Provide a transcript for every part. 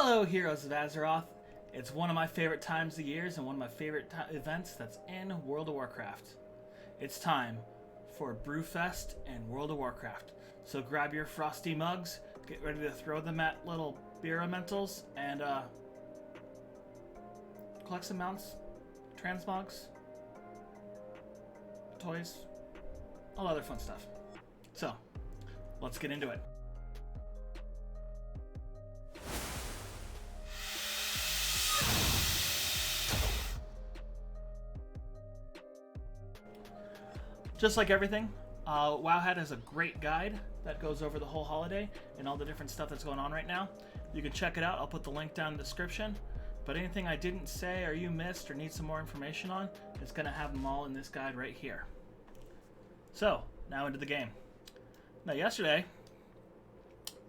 Hello, Heroes of Azeroth. It's one of my favorite times of years and one of my favorite events that's in World of Warcraft. It's time for Brewfest and World of Warcraft. So grab your frosty mugs, get ready to throw them at little beer elementals, and collect some mounts, transmogs, toys, all other fun stuff. So, let's get into it. Just like everything, Wowhead has a great guide that goes over the whole holiday and all the different stuff that's going on right now. You can check it out. I'll put the link down in the description. But anything I didn't say or you missed or need some more information on, it's going to have them all in this guide right here. So, now into the game. Now, yesterday,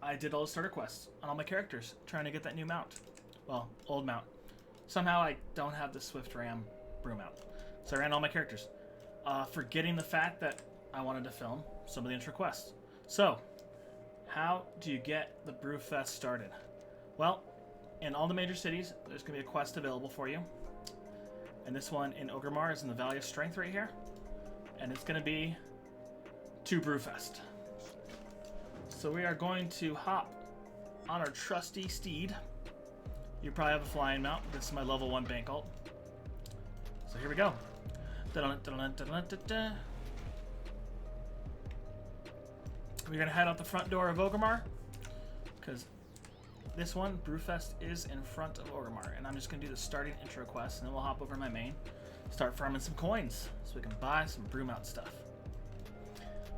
I did all the starter quests on all my characters, trying to get that new mount. Well, old mount. Somehow I don't have the Swift Ram brew mount. So I ran all my characters. Forgetting the fact that I wanted to film some of the intro quests. So, how do you get the Brewfest started? Well, in all the major cities, there's going to be a quest available for you. And this one in Orgrimmar is in the Valley of Strength right here. And it's going to be to Brewfest. So we are going to hop on our trusty steed. You probably have a flying mount. This is my level 1 bank ult. So here we go. We're gonna head out the front door of Orgrimmar, because this one, Brewfest, is in front of Orgrimmar, and I'm just gonna do the starting intro quest, and then we'll hop over my main, start farming some coins, so we can buy some brew mount stuff.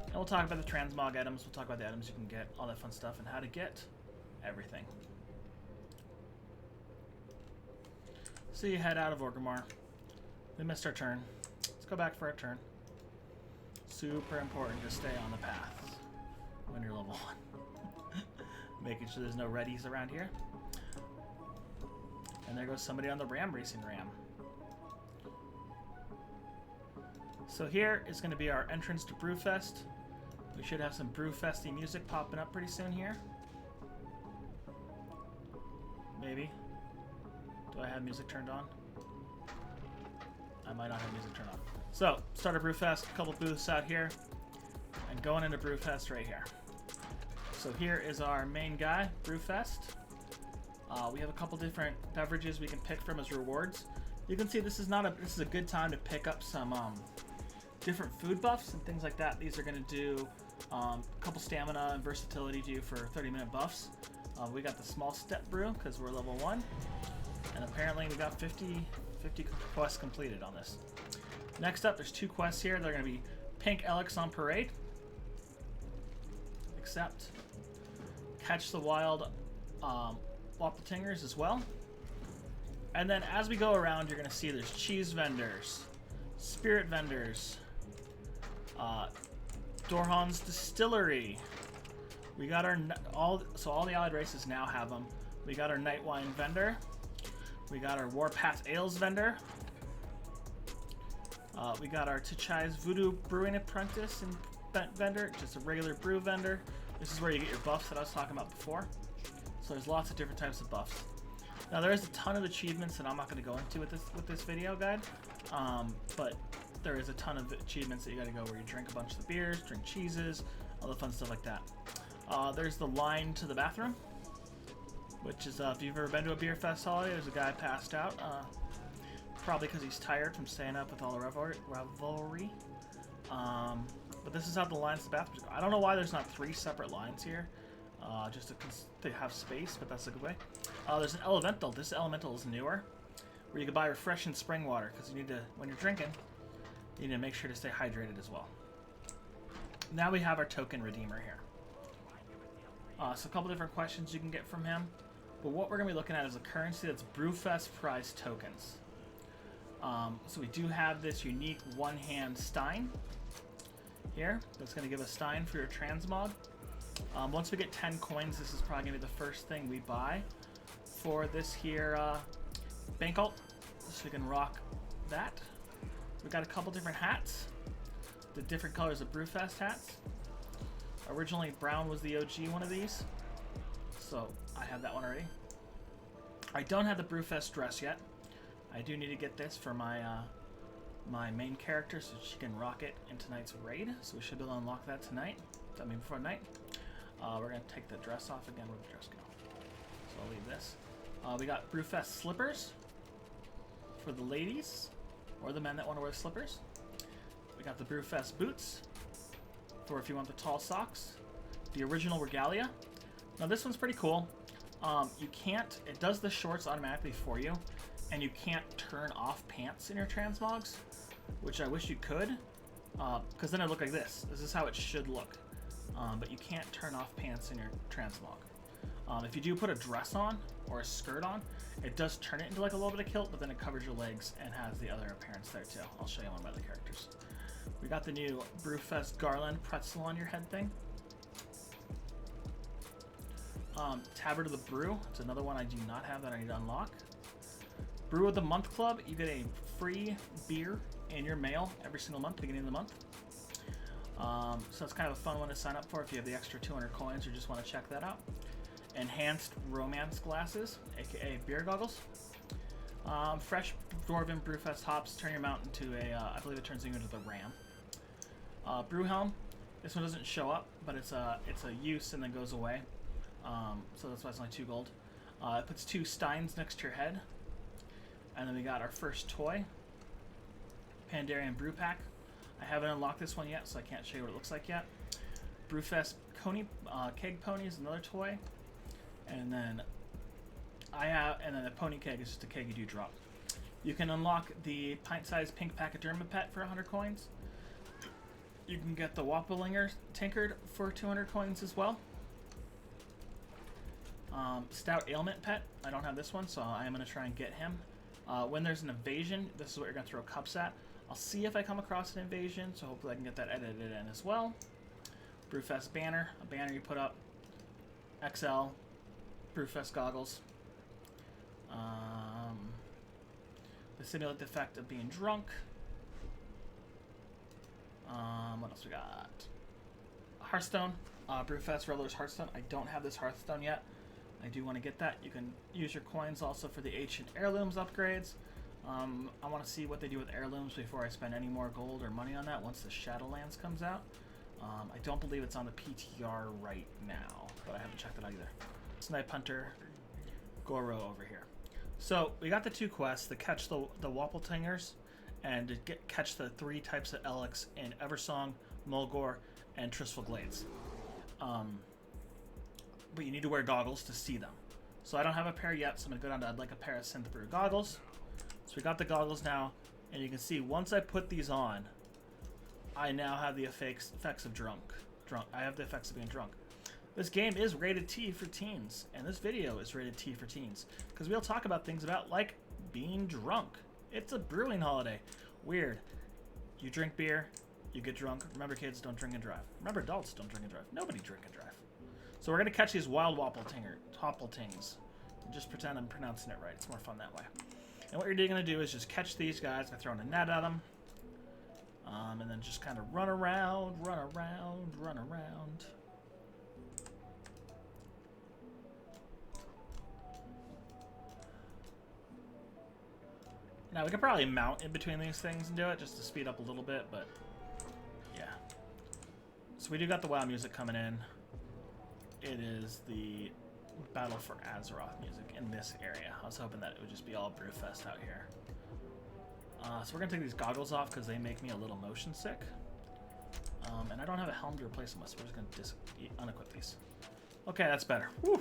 And we'll talk about the transmog items, we'll talk about the items you can get, all that fun stuff, and how to get everything. So you head out of Orgrimmar. We missed our turn. Let's go back for our turn. Super important to stay on the path when you're level 1. Making sure there's no readies around here. And there goes somebody on the ram racing ram. So here is going to be our entrance to Brewfest. We should have some Brewfesty music popping up pretty soon here. Maybe. Do I have music turned on? I might not have music turned on. So, start a Brewfest, a couple booths out here, and going into Brewfest right here. So here is our main guy, Brewfest. We have a couple different beverages we can pick from as rewards. You can see this is a good time to pick up some different food buffs and things like that. These are going to do a couple stamina and versatility to you for 30-minute buffs. We got the small step brew because we're level 1, and apparently we got 50 quests completed on this. Next up, there's 2 quests here. They're going to be Pink Elix on Parade. Accept. Catch the wild Wapletingers as well. And then as we go around, you're going to see there's cheese vendors, spirit vendors, Dorhan's Distillery. We got our all the allied races now have them. We got our Night Wine vendor. We got our Warpath Ales vendor. We got our T'Chai's Voodoo Brewing Apprentice and vendor, just a regular brew vendor. This is where you get your buffs that I was talking about before. So there's lots of different types of buffs. Now there is a ton of achievements that I'm not going to go into with this video guide, but there is a ton of achievements that you got to go where you drink a bunch of the beers, drink cheeses, all the fun stuff like that. There's the line to the bathroom, which is if you've ever been to a beer fest holiday, there's a guy passed out, probably because he's tired from staying up with all the revelry. But this is how the lines to the bathrooms go. I don't know why there's not 3 separate lines here, just to have space, but that's a good way. There's an elemental. This elemental is newer, where you can buy refreshing spring water, because you need to, when you're drinking, you need to make sure to stay hydrated as well. Now we have our token redeemer here. So a couple different questions you can get from him. But what we're going to be looking at is a currency that's Brewfest prize tokens. So we do have this unique one-hand Stein here. That's going to give us Stein for your transmog. Once we get 10 coins, this is probably going to be the first thing we buy for this here bank ult. So we can rock that. We got a couple different hats. The different colors of Brewfest hats. Originally, brown was the OG one of these, so I have that one already. I don't have the Brewfest dress yet. I do need to get this for my my main character so she can rock it in tonight's raid. So we should be able to unlock that tonight. I mean before night. We're going to take the dress off again. Where'd the dress go? So I'll leave this. We got Brewfest slippers for the ladies or the men that want to wear slippers. We got the Brewfest boots for if you want the tall socks. The original regalia. Now this one's pretty cool. You can't, it does the shorts automatically for you, and you can't turn off pants in your transmogs, which I wish you could, because then it'd look like this. This is how it should look. But you can't turn off pants in your transmog. If you do put a dress on or a skirt on, it does turn it into like a little bit of kilt, but then it covers your legs and has the other appearance there too. I'll show you one of my other characters. We got the new Brewfest garland pretzel on your head thing. Tabard of the Brew. It's another one I do not have that I need to unlock. Brew of the Month Club. You get a free beer in your mail every single month, beginning of the month. So it's kind of a fun one to sign up for if you have the extra 200 coins or just want to check that out. Enhanced Romance Glasses, aka beer goggles. Fresh Dwarven Brewfest hops turn your mount into a, I believe it turns you into the ram. Brew Helm. This one doesn't show up, but it's a use and then goes away. So that's why it's only 2 gold. It puts 2 steins next to your head. And then we got our first toy. Pandarian Brew Pack. I haven't unlocked this one yet, so I can't show you what it looks like yet. Brewfest Keg Pony is another toy. And then the Pony Keg is just a keg you do drop. You can unlock the pint-sized pink Pachyderma pet for 100 coins. You can get the Wappelinger Tinkered for 200 coins as well. Stout Ailment Pet. I don't have this one, so I am going to try and get him. When there's an invasion, this is what you're going to throw cups at. I'll see if I come across an invasion, so hopefully I can get that edited in as well. Brewfest Banner. A banner you put up. XL. Brewfest Goggles. The simulate the effect of being drunk. What else we got? Hearthstone. Brewfest Revelers Hearthstone. I don't have this Hearthstone yet. I do want to get that. You can use your coins also for the Ancient Heirlooms upgrades. I want to see what they do with heirlooms before I spend any more gold or money on that once the Shadowlands comes out. I don't believe it's on the PTR right now, but I haven't checked it out either. Snipe Hunter, Goro over here. So we got the 2 quests to catch the Wappeltingers and to catch the 3 types of Elix in Eversong, Mulgore, and Tristful Glades. But you need to wear goggles to see them. So I don't have a pair yet, so I'm going to go down to I'd like a pair of Synth Brew goggles. So we got the goggles now, and you can see once I put these on, I now have the effects of drunk. I have the effects of being drunk. This game is rated T for teens, and this video is rated T for teens, because we'll talk about things about like being drunk. It's a brewing holiday. Weird. You drink beer, you get drunk. Remember, kids, don't drink and drive. Remember, adults, don't drink and drive. Nobody drink and drive. So we're going to catch these wild Wappeltings. Just pretend I'm pronouncing it right. It's more fun that way. And what you're going to do is just catch these guys by throwing a net at them. And then just kind of run around. Now, we could probably mount in between these things and do it just to speed up a little bit, but yeah. So we do got the WoW music coming in. It is the Battle for Azeroth music in this area. I was hoping that it would just be all Brewfest out here. So we're going to take these goggles off because they make me a little motion sick. And I don't have a helm to replace them with, so we're just going to unequip these. Okay, that's better. Whew.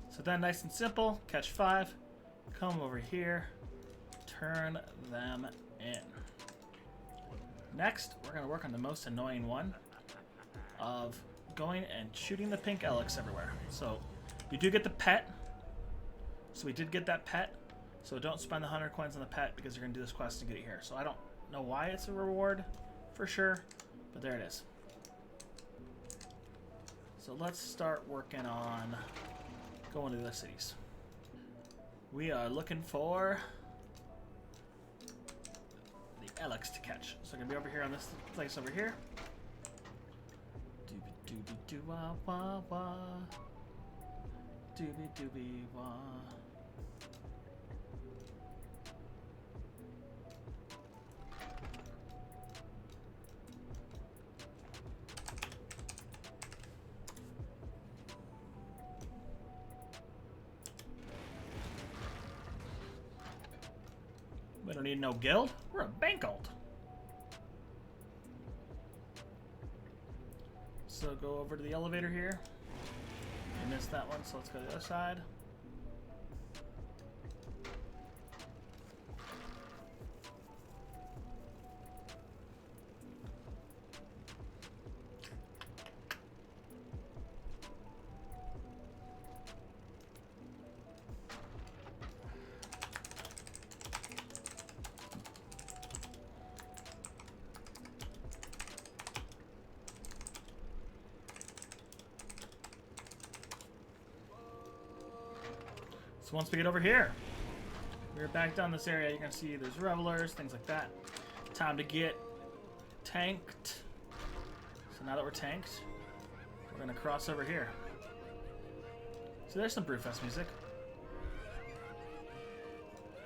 So then nice and simple, catch 5, come over here, turn them in. Next, we're going to work on the most annoying one of going and shooting the pink Elix everywhere. So you do get the pet. So we did get that pet. So don't spend the 100 coins on the pet because you're going to do this quest to get it here. So I don't know why it's a reward for sure, but there it is. So let's start working on going to the cities. We are looking for the Elix to catch. So I'm going to be over here on this place over here. Doobie doobie wah. We don't need no guild. We're a bank ult. So go over to the elevator here. You missed that one, so let's go to the other side. So once we get over here, we're back down this area. You can see there's revelers, things like that. Time to get tanked. So now that we're tanked, we're gonna cross over here. So there's some Brewfest music.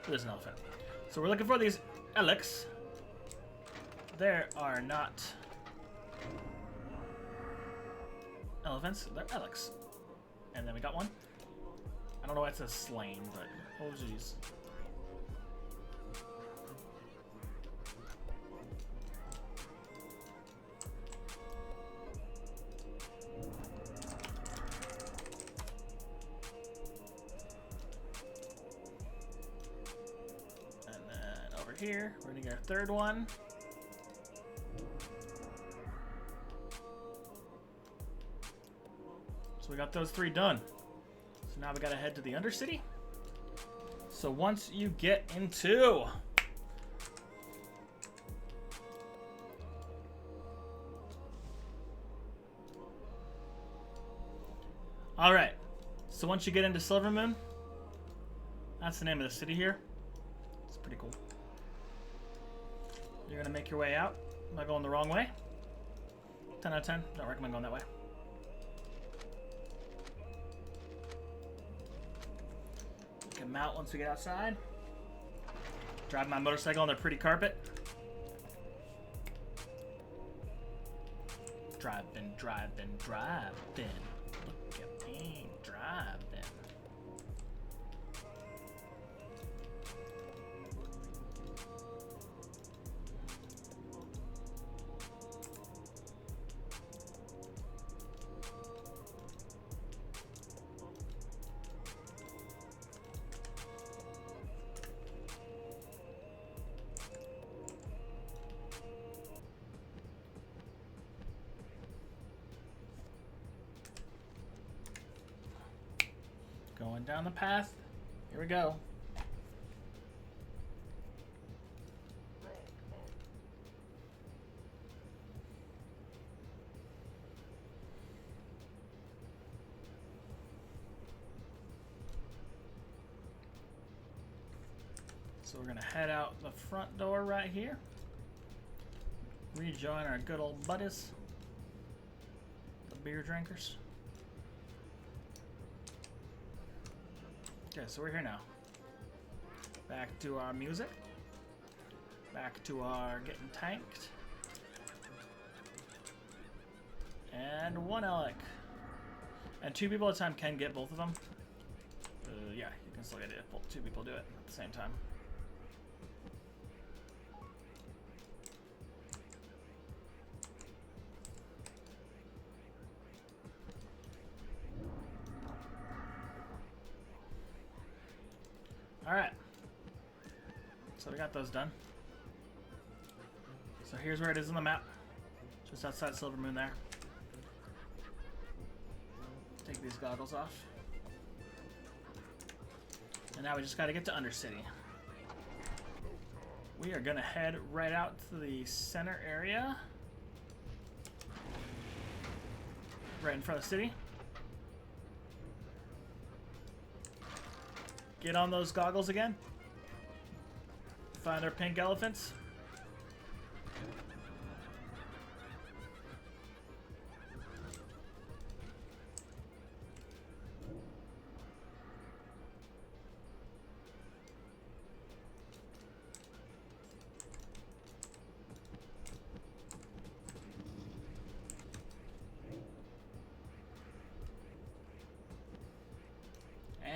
There's an elephant. So we're looking for these Elix. There are not elephants, they're Elix. And then we got one. I don't know why it says slain, but oh jeez. And then over here, we're gonna get our third one. So we got those three done. So now we gotta head to the Undercity. So once you get into Alright. So once you get into Silvermoon, that's the name of the city here. It's pretty cool. You're gonna make your way out. Am I going the wrong way? 10 out of 10. Don't recommend going that way. Come out once we get outside. Drive my motorcycle on their pretty carpet. Driving, driving, driving. Look at me driving. Going down the path. Here we go. So we're gonna head out the front door right here. Rejoin our good old buddies, the beer drinkers. Okay, so we're here now. Back to our music. Back to our getting tanked. And one Alec. And 2 people at a time can get both of them. Yeah, you can still get it if 2 people do it at the same time. Alright. So we got those done. So here's where it is on the map. Just outside Silvermoon there. Take these goggles off. And now we just gotta get to Undercity. We are gonna head right out to the center area. Right in front of the city. Get on those goggles again. Find our pink elephants.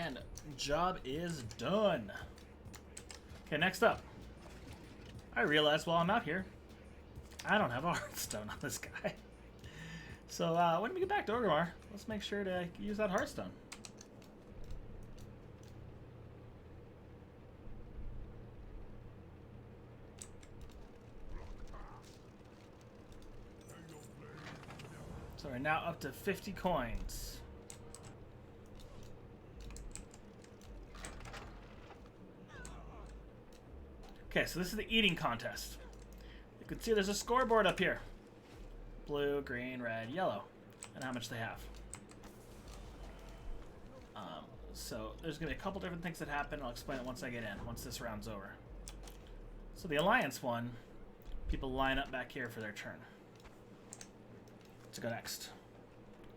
And job is done. Okay, next up. I realized while I'm out here, I don't have a Hearthstone on this guy. So when we get back to Orgrimmar, let's make sure to use that Hearthstone. So we're now up to 50 coins. Okay, so this is the eating contest. You can see there's a scoreboard up here. Blue, green, red, yellow, and how much they have. So there's going to be a couple different things that happen. I'll explain it once I get in, once this round's over. So the Alliance one, people line up back here for their turn to go next.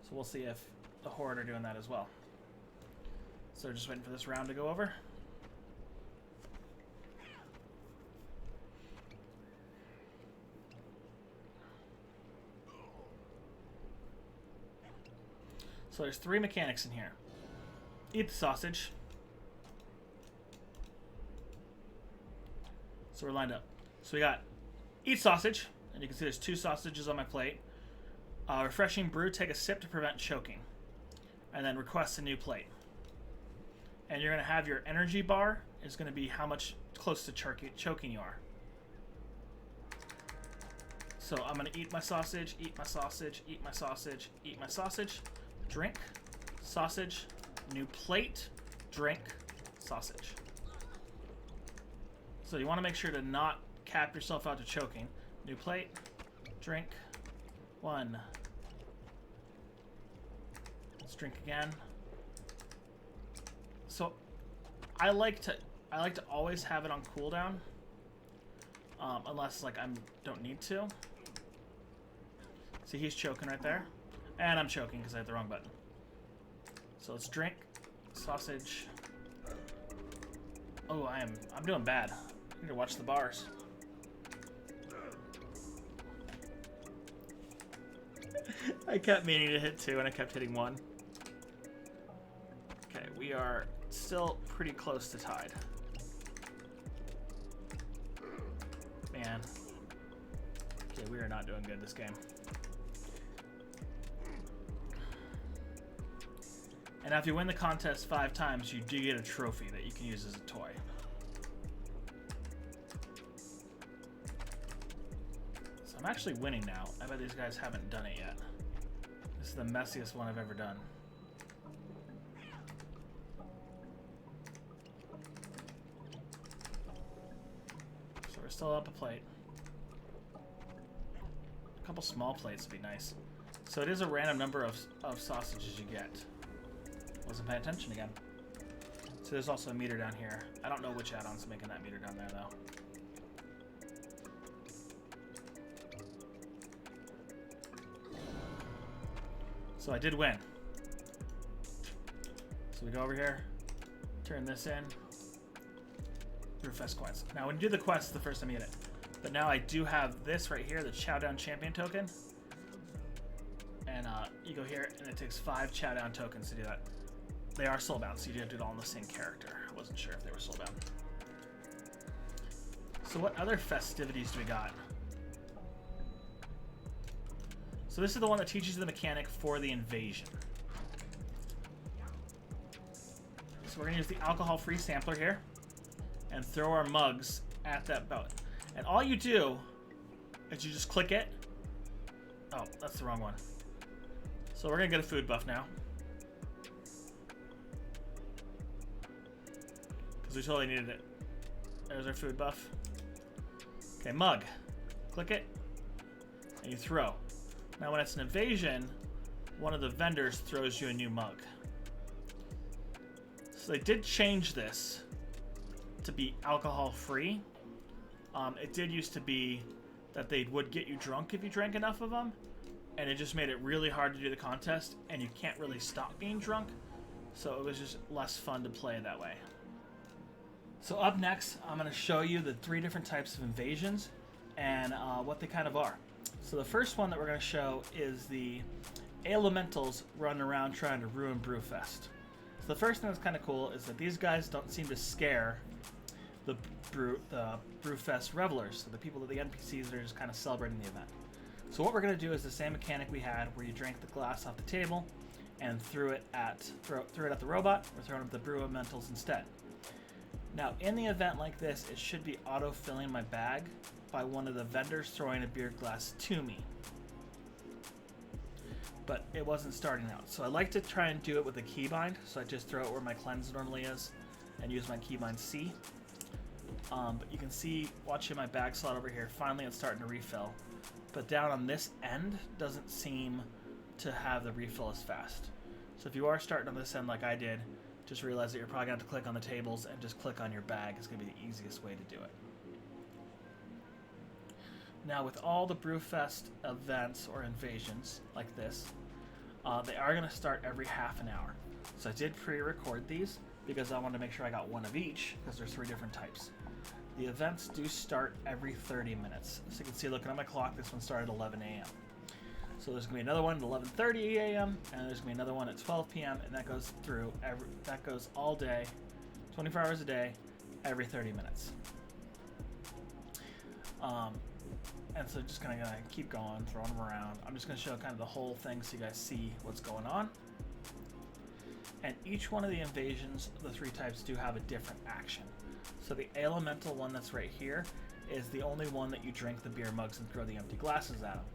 So we'll see if the Horde are doing that as well. So they're just waiting for this round to go over. So there's 3 mechanics in here. Eat the sausage. So we're lined up. So we got eat sausage, and you can see there's 2 sausages on my plate. Refreshing brew, take a sip to prevent choking. And then request a new plate. And you're going to have your energy bar is going to be how much close to choking you are. So I'm going to eat my sausage, eat my sausage, eat my sausage, eat my sausage. Drink, sausage, new plate, drink, sausage. So you want to make sure to not cap yourself out to choking. New plate, drink, 1. Let's drink again. So I like to always have it on cooldown, unless like I don't need to. See, he's choking right there. And I'm choking because I hit the wrong button. So let's drink. Sausage. Oh, I'm doing bad. I need to watch the bars. I kept meaning to hit 2 and I kept hitting 1. Okay, we are still pretty close to tied. Man. Okay, we are not doing good this game. And now if you win the contest 5 times, you do get a trophy that you can use as a toy. So I'm actually winning now. I bet these guys haven't done it yet. This is the messiest one I've ever done. So we're still up a plate. A couple small plates would be nice. So it is a random number of sausages you get. Wasn't paying attention again. So there's also a meter down here. I don't know which add-on's making that meter down there though. So I did win. So we go over here, turn this in. Brewfest coins. Now when you do the quest, it's the first time you get it. But now I do have this right here, the Chowdown Champion token. And you go here, and it takes 5 Chowdown tokens to do that. They are soulbound, so you do have to do it all on the same character. I wasn't sure if they were soulbound. So what other festivities do we got? So this is the one that teaches you the mechanic for the invasion. So we're going to use the alcohol-free sampler here and throw our mugs at that belt. And all you do is you just click it. Oh, that's the wrong one. So we're going to get a food buff now. Because we totally needed it. There's our food buff. Okay, mug. Click it. And you throw. Now when it's an invasion, one of the vendors throws you a new mug. So they did change this to be alcohol-free. It did used to be that they would get you drunk if you drank enough of them, and it just made it really hard to do the contest, and you can't really stop being drunk, so it was just less fun to play that way. So up next, I'm going to show you the 3 different types of invasions and what they kind of are. So the first one that we're going to show is the elementals running around trying to ruin Brewfest. So the first thing that's kind of cool is that these guys don't seem to scare the Brewfest revelers, so the people, the NPCs that are just kind of celebrating the event. So what we're going to do is the same mechanic we had, where you drank the glass off the table and threw it at the robot. We're throwing it at the brew elementals instead. Now, in the event like this, it should be auto-filling my bag by one of the vendors throwing a beer glass to me. But it wasn't starting out. So I like to try and do it with a keybind. So I just throw it where my cleanse normally is and use my keybind C. But you can see, watching my bag slot over here, finally it's starting to refill. But down on this end doesn't seem to have the refill as fast. So if you are starting on this end like I did, just realize that you're probably going to have to click on the tables and just click on your bag. It's going to be the easiest way to do it. Now with all the Brewfest events or invasions like this, they are going to start every half an hour. So I did pre-record these because I wanted to make sure I got one of each, because there's 3 different types. The events do start every 30 minutes. So you can see, looking at my clock, this one started at 11 a.m. So there's going to be another one at 11:30 a.m. and there's going to be another one at 12 p.m. and that goes through that goes all day, 24 hours a day, every 30 minutes. And so just kind of gonna keep going, throwing them around. I'm just gonna show kind of the whole thing so you guys see what's going on. And each one of the invasions, the 3 types, do have a different action. So the elemental one that's right here is the only one that you drink the beer mugs and throw the empty glasses at them.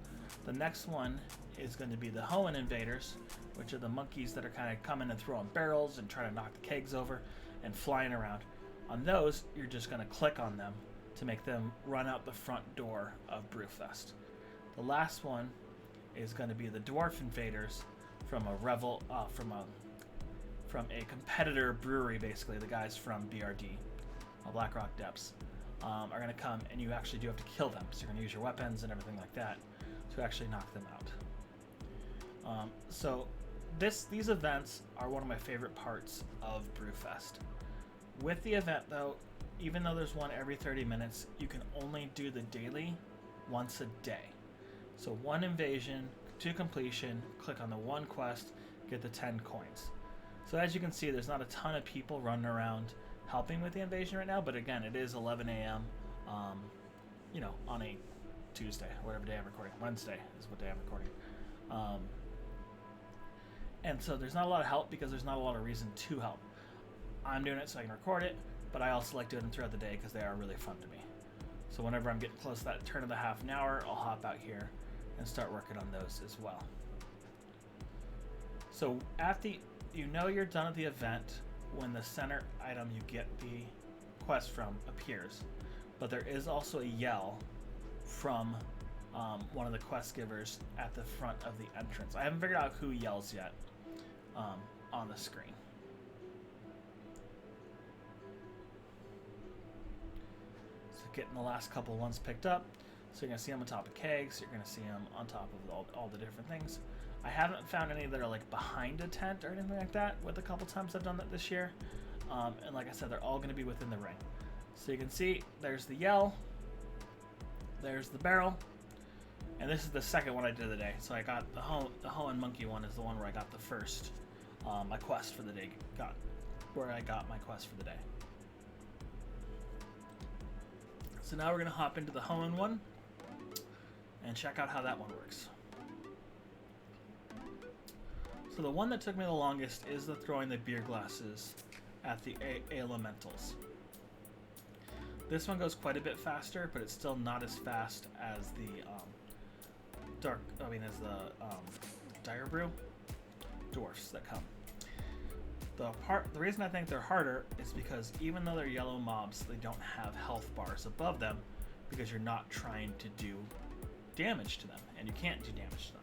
The next one is going to be the Hoenn invaders, which are the monkeys that are kind of coming and throwing barrels and trying to knock the kegs over and flying around. On those, you're just going to click on them to make them run out the front door of Brewfest. The last one is going to be the dwarf invaders from a competitor brewery, basically. The guys from BRD, Blackrock Depths, are going to come, and you actually do have to kill them. So you're going to use your weapons and everything like that to actually knock them out. So these events are one of my favorite parts of Brewfest. With the event, though, even though there's one every 30 minutes, you can only do the daily once a day. So 1 invasion to completion, click on the 1 quest, get the 10 coins. So as you can see, there's not a ton of people running around helping with the invasion right now, but again, it is 11 a.m. On a Tuesday, whatever day I'm recording. Wednesday is what day I'm recording. And so there's not a lot of help because there's not a lot of reason to help. I'm doing it so I can record it, but I also like doing them throughout the day because they are really fun to me. So whenever I'm getting close to that turn of the half an hour, I'll hop out here and start working on those as well. So you're done at the event when the center item you get the quest from appears. But there is also a yell from one of the quest givers at the front of the entrance. I haven't figured out who yells yet on the screen. So getting the last couple ones picked up. So you're going to see them on top of kegs. You're going to see them on top of all the different things. I haven't found any that are like behind a tent or anything like that with a couple times I've done that this year. And like I said, they're all going to be within the ring. So you can see there's the yell, there's the barrel, and this is the second one I did of the day. So I got the Hoenn monkey one is the one where I got the first, my quest for the day, where I got my quest for the day. So now we're going to hop into the Hoenn one and check out how that one works. So the one that took me the longest is the throwing the beer glasses at the elementals. This one goes quite a bit faster, but it's still not as fast as the Dire Brew dwarfs that come. The reason I think they're harder is because even though they're yellow mobs, they don't have health bars above them because you're not trying to do damage to them, and you can't do damage to them.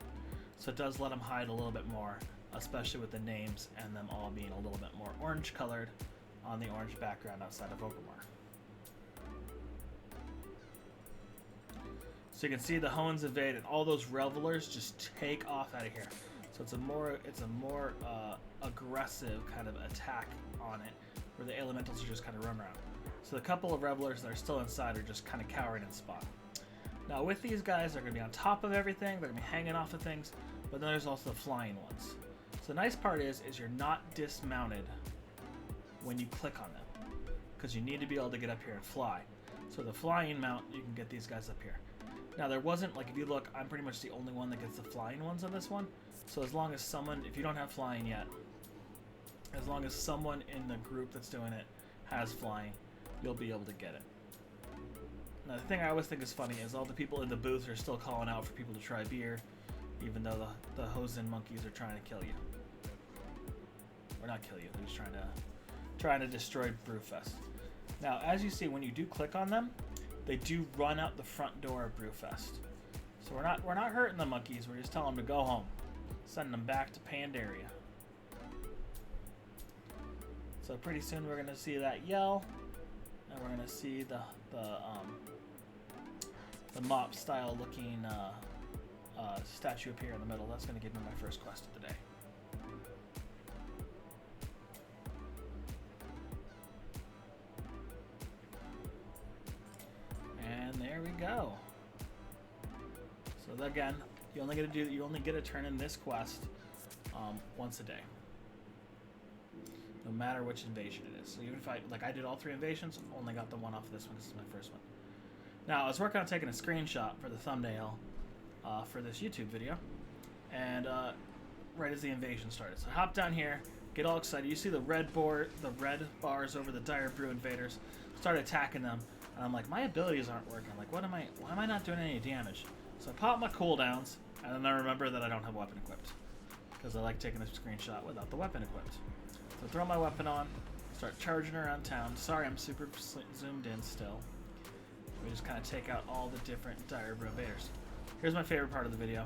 So it does let them hide a little bit more, especially with the names and them all being a little bit more orange colored on the orange background outside of Okamar. So you can see the Hoenns invade and all those revelers just take off out of here. So it's a more aggressive kind of attack on it, where the elementals are just kind of running around. So the couple of revelers that are still inside are just kind of cowering in spawn. Now with these guys, they're going to be on top of everything, they're going to be hanging off of things, but then there's also the flying ones. So the nice part is you're not dismounted when you click on them, because you need to be able to get up here and fly. So the flying mount, you can get these guys up here. Now there wasn't, like if you look, I'm pretty much the only one that gets the flying ones on this one. So as long as someone, if you don't have flying yet, as long as someone in the group that's doing it has flying, you'll be able to get it. Now the thing I always think is funny is all the people in the booth are still calling out for people to try beer, even though the Hosen monkeys are trying to kill you. Or not kill you, they're just trying to destroy Brewfest. Now, as you see, when you do click on them, they do run out the front door of Brewfest. So we're not hurting the monkeys, we're just telling them to go home. Sending them back to Pandaria. So pretty soon we're gonna see that yell, and we're gonna see the mop style looking statue appear in the middle. That's gonna give me my first quest of the day. And there we go. So again, you only get to turn in this quest once a day, no matter which invasion it is. So even if I did all 3 invasions, only got the one off this one. This is my first one. Now I was working on taking a screenshot for the thumbnail for this YouTube video, and right as the invasion started, so I hopped down here, get all excited. You see the red bars over the Dire Brew invaders. Start attacking them, and I'm like, my abilities aren't working. Like, why am I not doing any damage? So I pop my cooldowns, and then I remember that I don't have a weapon equipped, because I like taking a screenshot without the weapon equipped. So I throw my weapon on, start charging around town. Sorry, I'm super zoomed in still. We just kind of take out all the different Dire Brew invaders. Here's my favorite part of the video.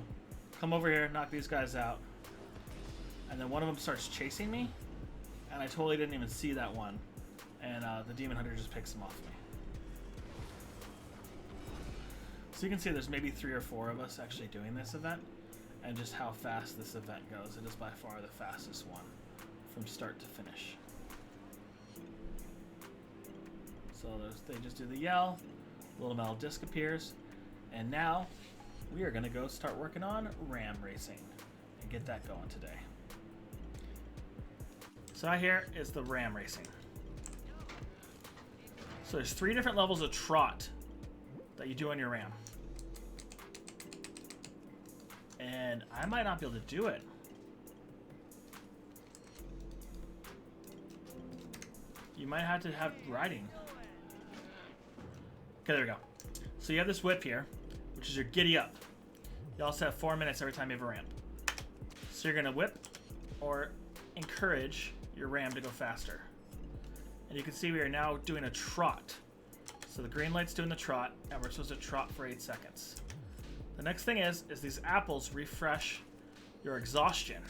Come over here, knock these guys out, and then one of them starts chasing me, and I totally didn't even see that one, and the Demon Hunter just picks him off me. So you can see there's maybe 3 or 4 of us actually doing this event, and just how fast this event goes. It is by far the fastest one from start to finish. So they just do the yell, the little metal disc appears, and now we are going to go start working on ram racing and get that going today. So out here is the ram racing. So there's 3 different levels of trot that you do on your ram. And I might not be able to do it. You might have to have riding. Okay, there we go. So you have this whip here, which is your giddy up. You also have 4 minutes every time you have a ramp. So you're gonna whip or encourage your ram to go faster. And you can see we are now doing a trot. So the green light's doing the trot, and we're supposed to trot for 8 seconds. The next thing is these apples refresh your exhaustion.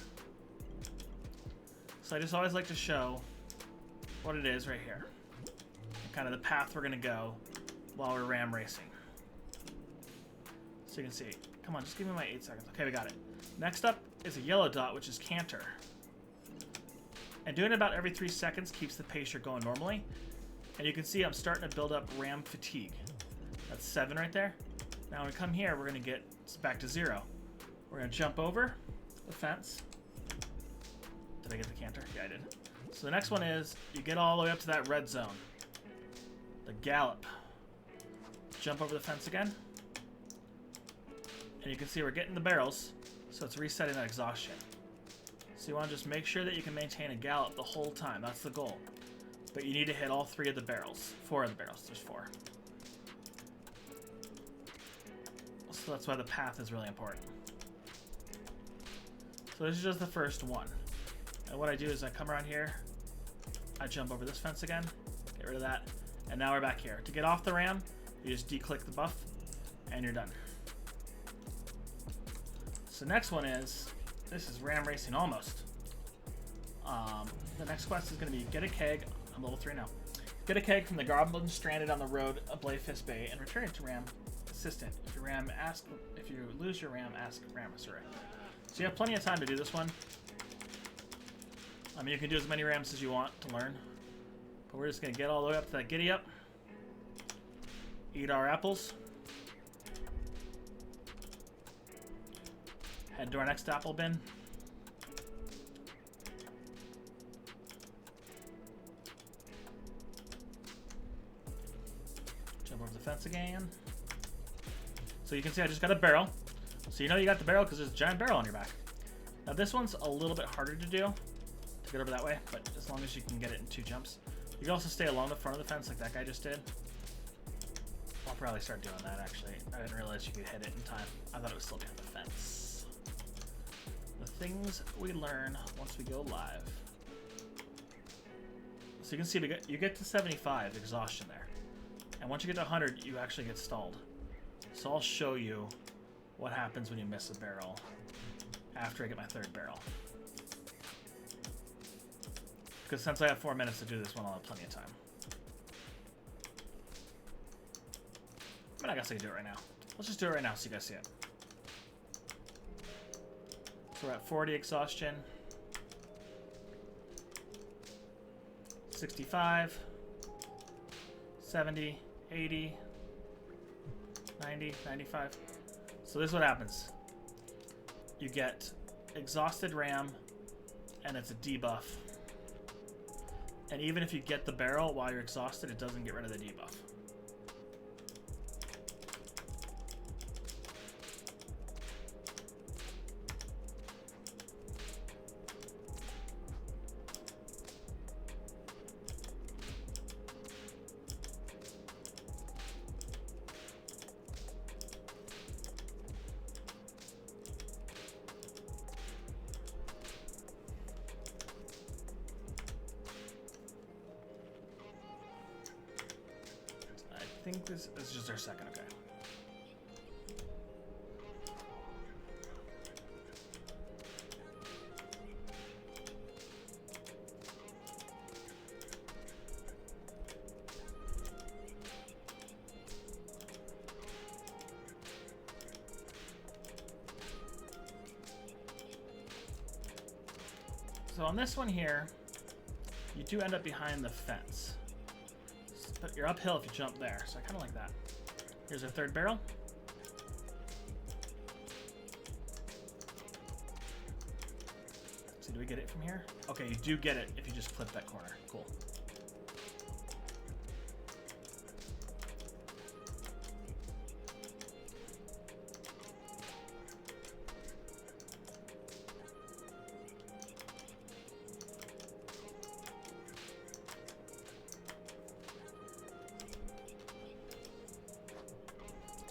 So I just always like to show what it is right here. And kind of the path we're gonna go while we're ram racing. So you can see, come on, just give me my 8 seconds. Okay, we got it. Next up is a yellow dot, which is canter. And doing it about every 3 seconds keeps the pace you're going normally. And you can see I'm starting to build up ram fatigue. That's 7 right there. Now when we come here, we're gonna get back to 0. We're gonna jump over the fence. Did I get the canter? Yeah, I did. So the next one is, you get all the way up to that red zone. The gallop. Jump over the fence again. And you can see we're getting the barrels, so it's resetting that exhaustion. So you wanna just make sure that you can maintain a gallop the whole time. That's the goal. But you need to hit all 3 of the barrels. 4 of the barrels, there's 4. So that's why the path is really important. So this is just the first one. And what I do is I come around here, I jump over this fence again, get rid of that, and now we're back here. To get off the ram, you just declick the buff, and you're done. So next one is, this is ram racing almost. The next quest is going to be get a keg. I'm level 3 now. Get a keg from the goblin stranded on the road of Blayfist Bay and return it to ram assistant. If you lose your ram, ask ram resurrect. So you have plenty of time to do this one. I mean, you can do as many rams as you want to learn, but we're just gonna get all the way up to that giddy up, eat our apples, head to our next apple bin, towards the fence again. So you can see I just got a barrel. So you know you got the barrel because there's a giant barrel on your back. Now this one's a little bit harder to do, to get over that way, but as long as you can get it in 2 jumps. You can also stay along the front of the fence like that guy just did. I'll probably start doing that actually. I didn't realize you could hit it in time. I thought it was still behind the fence. The things we learn once we go live. So you can see you get to 75 exhaustion there. And once you get to 100, you actually get stalled. So I'll show you what happens when you miss a barrel after I get my 3rd barrel. Because since I have 4 minutes to do this one, I'll have plenty of time. But I guess I can do it right now. Let's just do it right now so you guys see it. So we're at 40 exhaustion. 65. 70. 80. 90. 95. So this is what happens. You get exhausted ram, and it's a debuff. And even if you get the barrel while you're exhausted, it doesn't get rid of the debuff. I think this is just our second, okay. So on this one here, you do end up behind the fence. But you're uphill if you jump there, so I kind of like that. Here's our 3rd barrel. So do we get it from here? Okay, you do get it if you just clip that corner. Cool.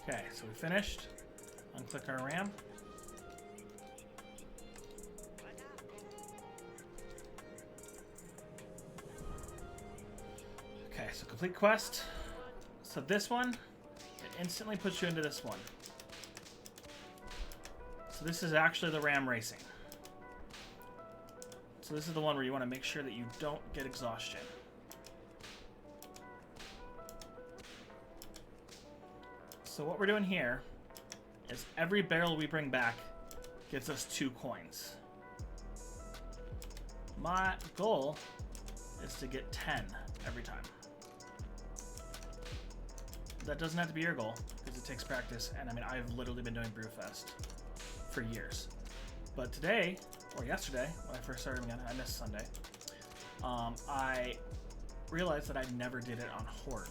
Okay, so we finished. Unclick our RAM. Okay, so complete quest. So this one, it instantly puts you into this one. So this is actually the RAM racing. So this is the one where you want to make sure that you don't get exhaustion. So what we're doing here is every barrel we bring back gets us 2 coins. My goal is to get 10 every time. That doesn't have to be your goal because it takes practice, and I mean I've literally been doing Brewfest for years. But today, or yesterday, when I first started again, I missed Sunday, I realized that I never did it on Horde.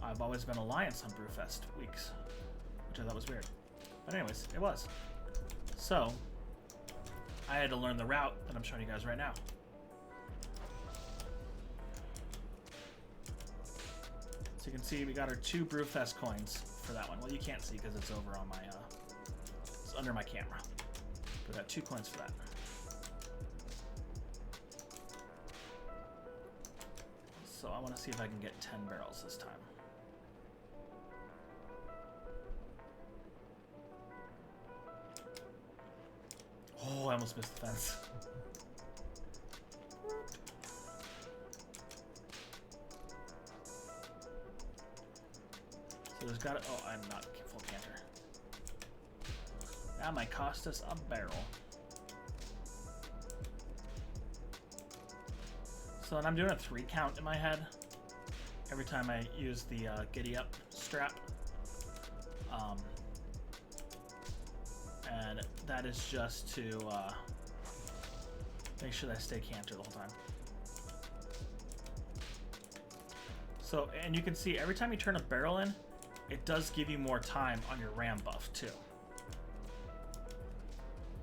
I've always been Alliance on Brewfest weeks, which I thought was weird. But anyways, it was. So, I had to learn the route that I'm showing you guys right now. So you can see we got our 2 Brewfest coins for that one. Well, you can't see because it's over on my, it's under my camera. But we got 2 coins for that. So I want to see if I can get 10 barrels this time. Oh, I almost missed the fence. So there's got to... Oh, I'm not full canter. That might cost us a barrel. So and I'm doing a 3 count in my head every time I use the giddy up strap. And that is just to make sure that I stay canter the whole time. So, and you can see every time you turn a barrel in, it does give you more time on your ram buff too.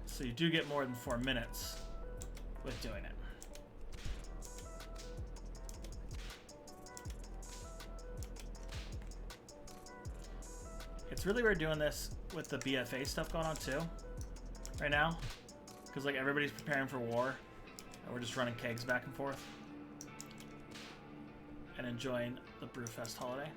So you do get more than 4 minutes with doing it. It's really weird doing this with the BFA stuff going on too, right now, because like everybody's preparing for war, and we're just running kegs back and forth and enjoying the Brewfest holiday.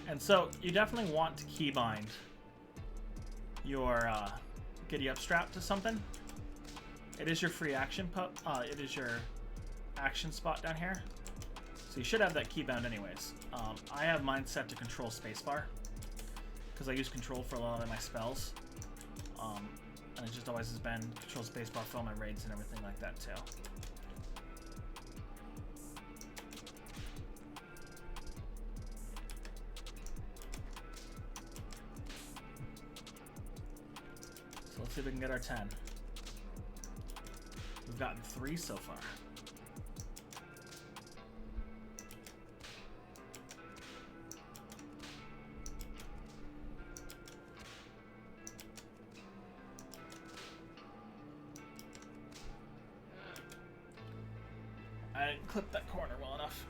And so you definitely want to keybind your giddy up strap to something. It is your free action it is your action spot down here. So you should have that keybound anyways. I have mine set to control spacebar because I use control for a lot of my spells. And it just always has been control spacebar for all my raids and everything like that too. Let's see if we can get our 10. We've gotten 3 so far. I didn't clip that corner well enough.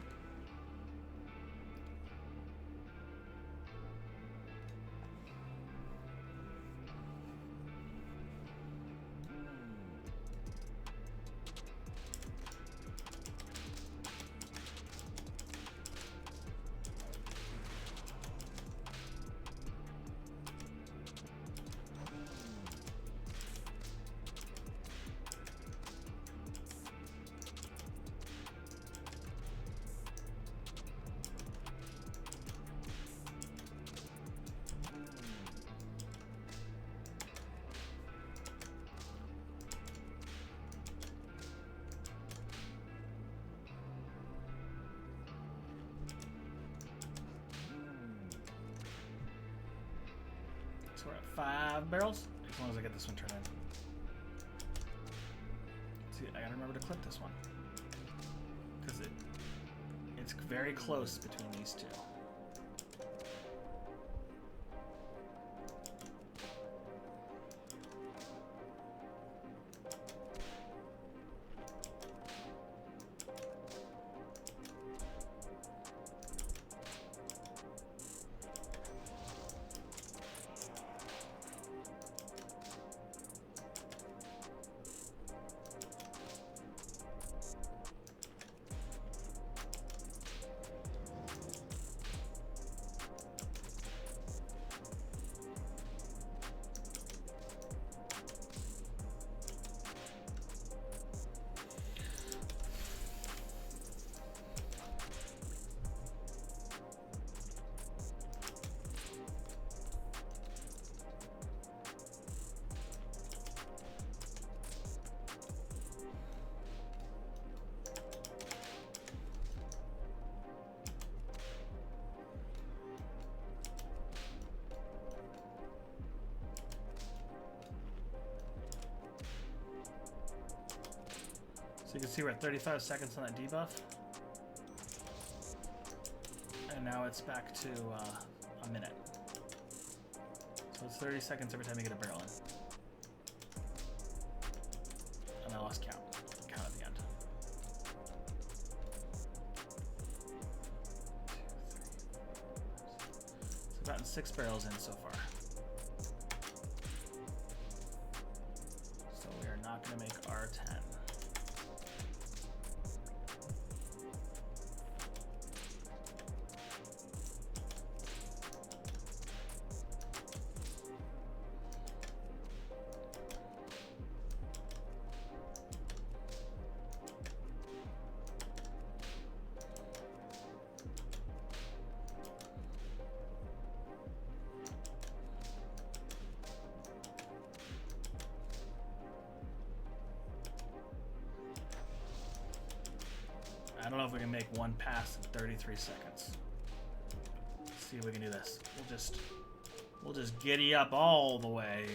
So we're at 5 barrels, as long as I get this one turned in. See, I gotta remember to clip this one, because it's very close between these two. So you can see we're at 35 seconds on that debuff. And now it's back to a minute. So it's 30 seconds every time you get a barrel in. And I lost count. Count at the end. 2, 3, 4, 5, 6. So we've gotten 6 barrels in so far. So we are not going to make our 10. I don't know if we can make one pass in 33 seconds. see if we can do this. We'll just giddy up all the way.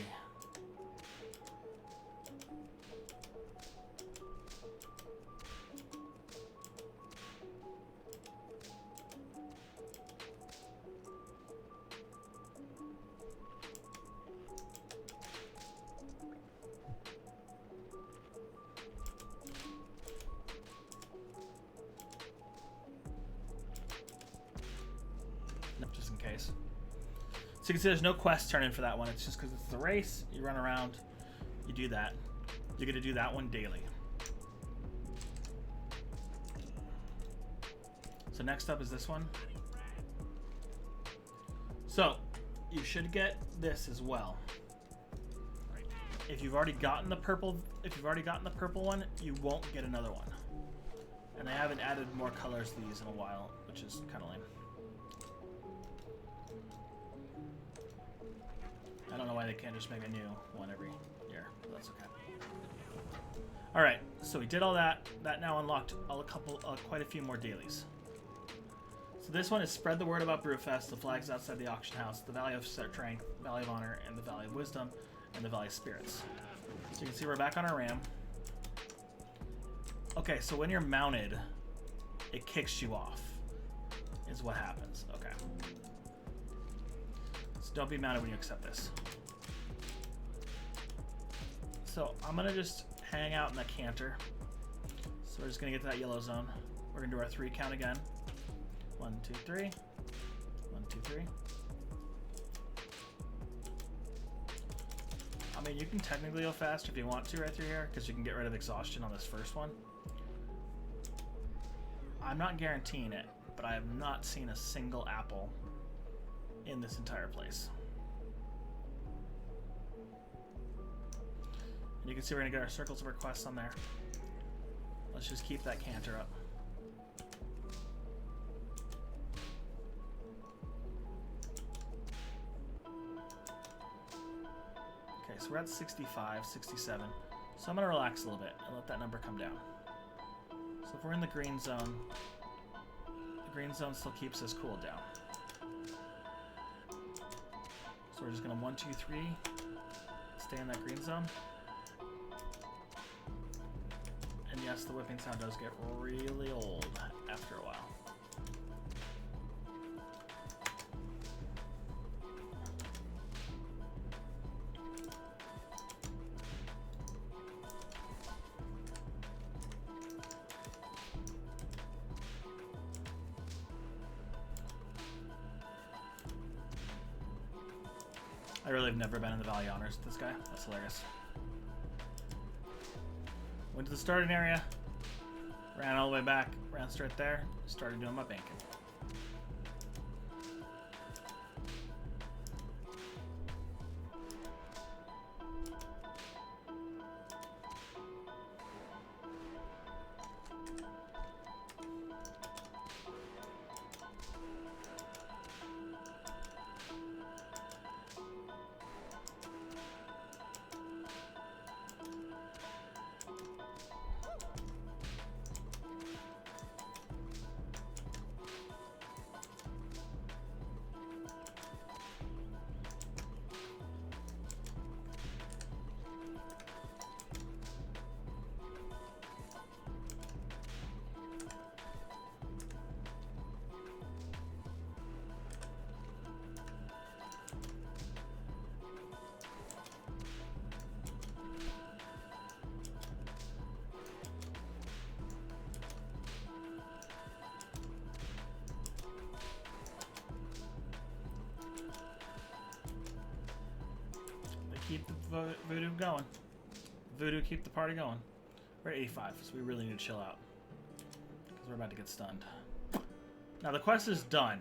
Just in case. So you can see there's no quest turn in for that one. It's just because it's the race. You run around, you do that. You're going to do that one daily. So next up is this one. So you should get this as well. If you've already gotten the purple, one, you won't get another one. And they haven't added more colors to these in a while, which is kind of lame. I don't know why they can't just make a new one every year, but that's okay. All right, so we did all that. That now unlocked quite a few more dailies. So this one is spread the word about Brewfest, the flags outside the auction house, the Valley of Strength, Valley of Honor, and the Valley of Wisdom, and the Valley of Spirits. So you can see we're back on our ram. Okay, so when you're mounted, it kicks you off, is what happens. Okay. So don't be mounted when you accept this. So I'm gonna just hang out in the canter. So we're just gonna get to that yellow zone. We're gonna do our 3 count again. 1, 2, 3. 1, 2, 3. I mean, you can technically go faster if you want to right through here, because you can get rid of exhaustion on this first one. I'm not guaranteeing it, but I have not seen a single apple in this entire place. And you can see we're gonna get our circles of requests on there. Let's just keep that canter up. Okay, so we're at 65, 67. So I'm gonna relax a little bit and let that number come down. So if we're in the green zone, the green zone still keeps us cooled down. So we're just gonna 1, 2, 3, stay in that green zone. And yes, the whipping sound does get really old after a while. I really have never been in the Valley of Honors with this guy. That's hilarious. Went to the starting area, ran all the way back, ran straight there, started doing my banking. Keep the voodoo going. Voodoo, keep the party going. We're at 85, so we really need to chill out, because we're about to get stunned. Now the quest is done,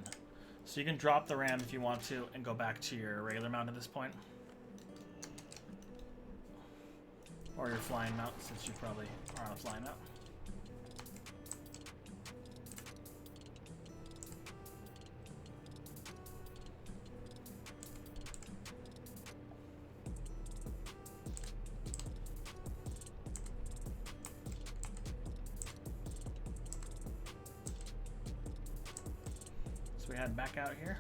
so you can drop the ram if you want to and go back to your regular mount at this point. Or your flying mount, since you probably are on a flying mount. So we head back out here.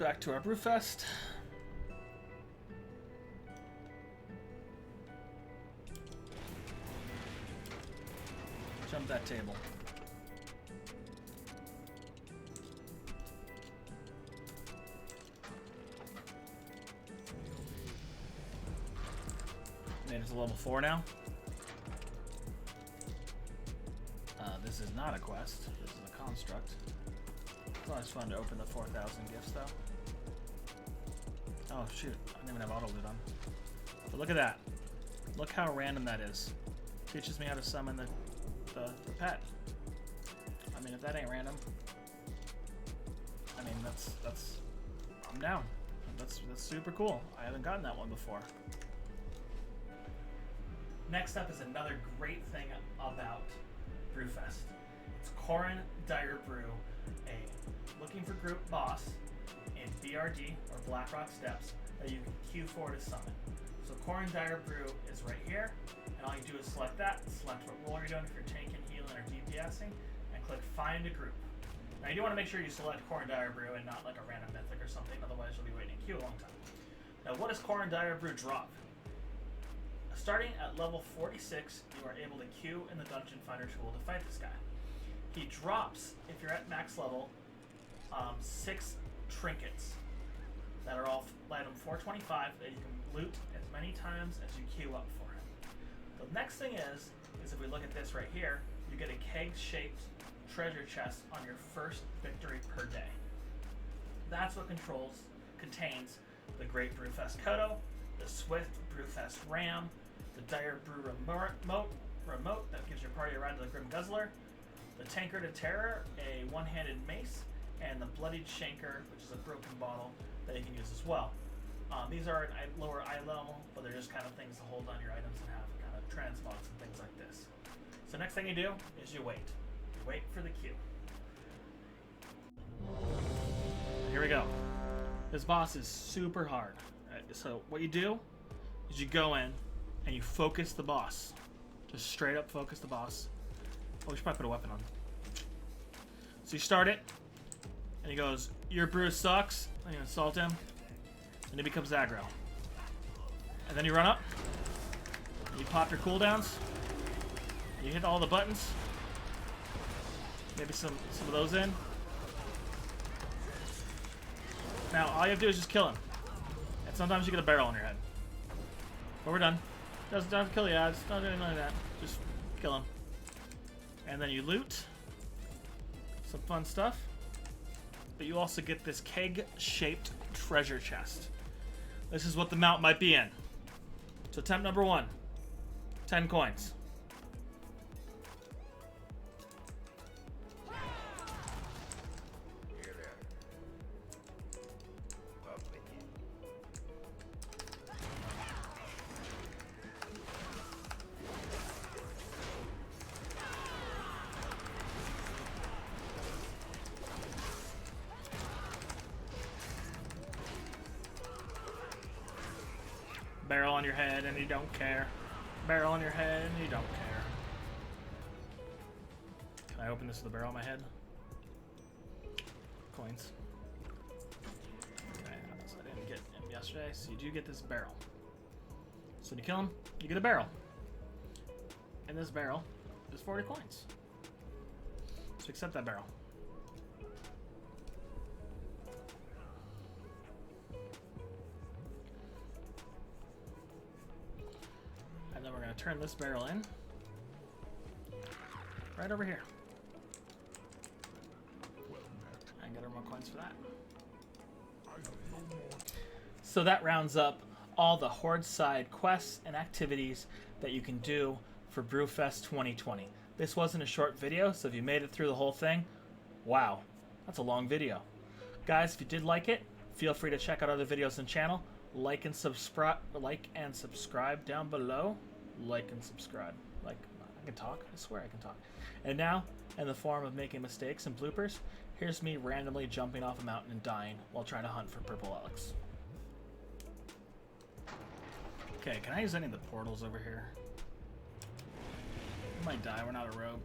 back to our Brewfest. Jump that table. Made it to level 4 now. This is not a quest. This is a construct. It's always fun to open the 4,000 gifts, though. Oh, shoot. I didn't even have auto loot on. But look at that. Look how random that is. Teaches me how to summon the pet. I mean, if that ain't random, I mean, that's I'm down. That's super cool. I haven't gotten that one before. Next up is another great thing about Brewfest. It's Corin Dire Brew, a looking for group boss in BRD or Blackrock Steppes that you can queue for to summon. So Corin Dire Brew is right here, and all you do is select that, select what role you're doing if you're tanking, healing, or DPSing, and click Find a Group. Now you do want to make sure you select Corin Dire Brew and not like a random mythic or something, otherwise you'll be waiting in queue a long time. Now what does Corin Dire Brew drop? Starting at level 46, you are able to queue in the Dungeon Finder tool to fight this guy. He drops, if you're at max level, 6 trinkets that are all item 425 that you can loot as many times as you queue up for him. The next thing is if we look at this right here, you get a keg-shaped treasure chest on your first victory per day. That's what contains the Great Brewfest Kodo, the Swift Brewfest Ram, the Dire Brew remote that gives your party a ride to the Grim Guzzler, the Tankard of Terror, a one-handed mace, and the Bloodied Shanker, which is a broken bottle that you can use as well. These are at lower eye level, but they're just kind of things to hold on your items and have kind of transmogs and things like this. So next thing you do is you wait. You wait for the queue. Here we go. This boss is super hard. So what you do is you go in and you focus the boss. Just straight up focus the boss. Oh, we should probably put a weapon on. So you start it, and he goes, "Your brew sucks," and you insult him, and he becomes aggro. And then you run up, and you pop your cooldowns, and you hit all the buttons. Maybe some of those in. Now all you have to do is just kill him. And sometimes you get a barrel on your head. But we're done. Doesn't have to kill the ads. Don't do anything like that. Just kill him. And then you loot. Some fun stuff. But you also get this keg-shaped treasure chest. This is what the mount might be in. So attempt number 1. 10 coins. Barrel on your head and you don't care. Barrel on your head and you don't care. Can I open this with a barrel on my head? Coins. Okay, so I didn't get him yesterday, so you do get this barrel. So when you kill him, you get a barrel. And this barrel is 40 coins. So accept that barrel. And then we're going to turn this barrel in right over here. And get our more coins for that. So that rounds up all the Horde side quests and activities that you can do for Brewfest 2020. This wasn't a short video, so if you made it through the whole thing, wow, that's a long video. Guys, if you did like it, feel free to check out other videos on the channel. Like and subscribe down below. Like and subscribe. I can talk. I swear I can talk. And now, in the form of making mistakes and bloopers, here's me randomly jumping off a mountain and dying while trying to hunt for Purple Alex. Okay, can I use any of the portals over here? We might die. We're not a rogue.